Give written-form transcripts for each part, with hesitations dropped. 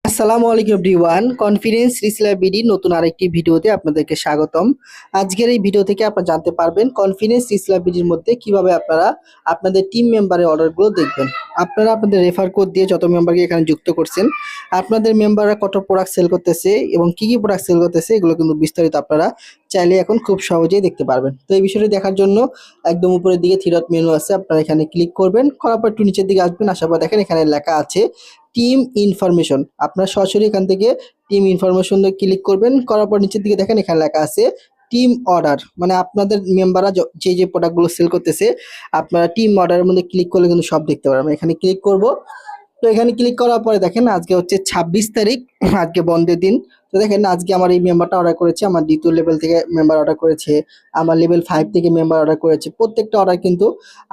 আসসালামু আলাইকুম everyone, confidence reseller BD নতুন আরেকটি ভিডিওতে আপনাদেরকে স্বাগতম। আজকের এই ভিডিও থেকে আপনারা জানতে পারবেন কনফিডেন্স রিসেলার বিডির মধ্যে কিভাবে আপনারা আপনাদের টিম মেম্বারের অর্ডারগুলো দেখবেন। আপনারা আপনাদের রেফার কোড দিয়ে যত মেম্বারকে এখানে যুক্ত করছেন, আপনাদের মেম্বাররা কত প্রোডাক্ট সেল করতেছে এবং কি কি প্রোডাক্ট সেল করতেছে এগুলো কিন্তু বিস্তারিত আপনারা চাইলে এখন খুব সহজেই দেখতে পারবেন। তো এই বিষয়টি দেখার জন্য একদম উপরের দিকে থ্রি ডট মেনু আছে, আপনারা এখানে ক্লিক করবেন, করার পর একটু নিচের দিকে আসবেন, আসার পর দেখেন এখানে লেখা আছে টিম ইনফরমেশন। আপনার সরাসরি এখান থেকে টিম ইনফরমেশন ক্লিক করবেন, করার পর নিচের দিকে দেখেন এখানে লেখা আছে টিম অর্ডার, মানে আপনাদের মেম্বাররা যে যে প্রোডাক্টগুলো সেল করতেছে আপনারা টিম অর্ডারের মধ্যে ক্লিক করলে কিন্তু সব দেখতে পারবেন। এখানে ক্লিক করব। তো এখানে ক্লিক করার পরে দেখেন আজকে হচ্ছে 26 তারিখ, আজকে বন্ধের দিন। তো দেখেন আজকে আমার এই মেম্বারটা অর্ডার করেছে, আমার দ্বিতীয় লেভেল থেকে মেম্বার অর্ডার করেছে, আমার লেভেল 5 থেকে মেম্বার অর্ডার করেছে। প্রত্যেকটা অর্ডার কিন্তু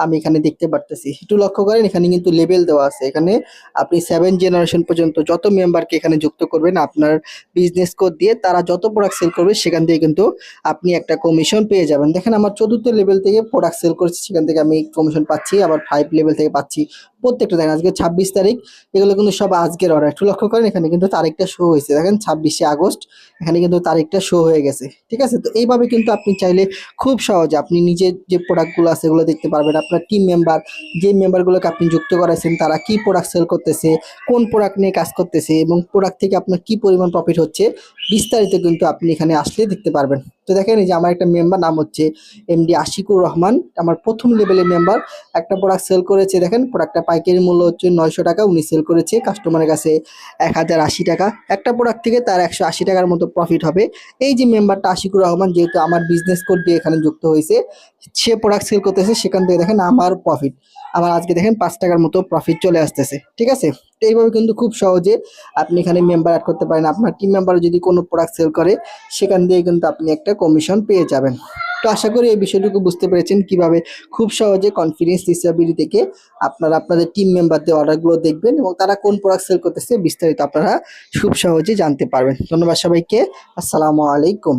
আমি এখানে দেখতে পারতেছি। একটু লক্ষ্য করেন এখানে কিন্তু লেভেল দেওয়া আছে। এখানে আপনি 7 জেনারেশন পর্যন্ত যত মেম্বারকে এখানে যুক্ত করবেন আপনার বিজনেস কোড দিয়ে, তারা যত প্রোডাক্ট সেল করবে সেখান থেকে কিন্তু আপনি একটা কমিশন পেয়ে যাবেন। দেখেন আমার 4র্থ লেভেল থেকে প্রোডাক্ট সেল করেছে, সেখান থেকে আমি কমিশন পাচ্ছি, আবার 5 লেভেল থেকে পাচ্ছি। প্রত্যেকটা দেখেন আজকে 26 তারিখ, এগুলো কিন্তু সব আজকের অর্ডার। একটু লক্ষ্য করেন এখানে কিন্তু তারিখটা শো হয়েছে, দেখেন 26শে আগস্ট, এখানে কিন্তু তারিখটা শো হয়ে গেছে। ঠিক আছে, তো এইভাবে কিন্তু আপনি চাইলে খুব সহজে আপনি নিজের যে প্রোডাক্টগুলো আছে এগুলো দেখতে পারবেন। আপনার টিম মেম্বার যে মেম্বারগুলোকে আপনি যুক্ত করাইছেন তারা কি প্রোডাক্ট সেল করতেছে, কোন প্রোডাক্ট নিয়ে কাজ করতেছে এবং প্রোডাক্ট থেকে আপনার কি পরিমাণ প্রফিট হচ্ছে, বিস্তারিত কিন্তু আপনি এখানে আসলে দেখতে পারবেন। তো দেখেন এই যে আমার একটা মেম্বার নাম হচ্ছে এমডি আশিকুর রহমান, আমার প্রথম লেভেলের মেম্বার, একটা প্রোডাক্ট সেল করেছে। দেখেন প্রোডাক্টটা পাইকারি মূল্য হচ্ছে 900 টাকা, উনি সেল করেছে কাস্টমারের কাছে 1080 টাকা। একটা প্রোডাক্ট থেকে তার 180 টাকার মতো প্রফিট হবে। এই যে মেম্বারটা আশিকুর রহমান, যেহেতু আমার বিজনেস কোড দিয়ে এখানে যুক্ত হয়েছে, সে প্রোডাক্ট সেল করতেছে, সেখান থেকে দেখেন আমার প্রফিট, আমার আজকে দেখেন 5 টাকার মতো প্রফিট চলে আসতেছে। ঠিক আছে, তো এইভাবে কিন্তু খুব সহজে আপনি এখানে মেম্বার অ্যাড করতে পারেন। আপনার টিম মেম্বার যদি কোনো প্রোডাক্ট সেল করে সেখান দিয়ে কিন্তু আপনি একটা কমিশন পেয়ে যাবেন। তো আশা করি এই বিষয়টুকু বুঝতে পেরেছেন কিভাবে খুব সহজে কনফিডেন্স রিসার্ভিলিটি থেকে আপনারা আপনাদের টিম মেম্বারদের অর্ডারগুলো দেখবেন এবং তারা কোন প্রোডাক্ট সেল করতেছে বিস্তারিত আপনারা খুব সহজে জানতে পারবেন। ধন্যবাদ সবাইকে। আসসালামু আলাইকুম।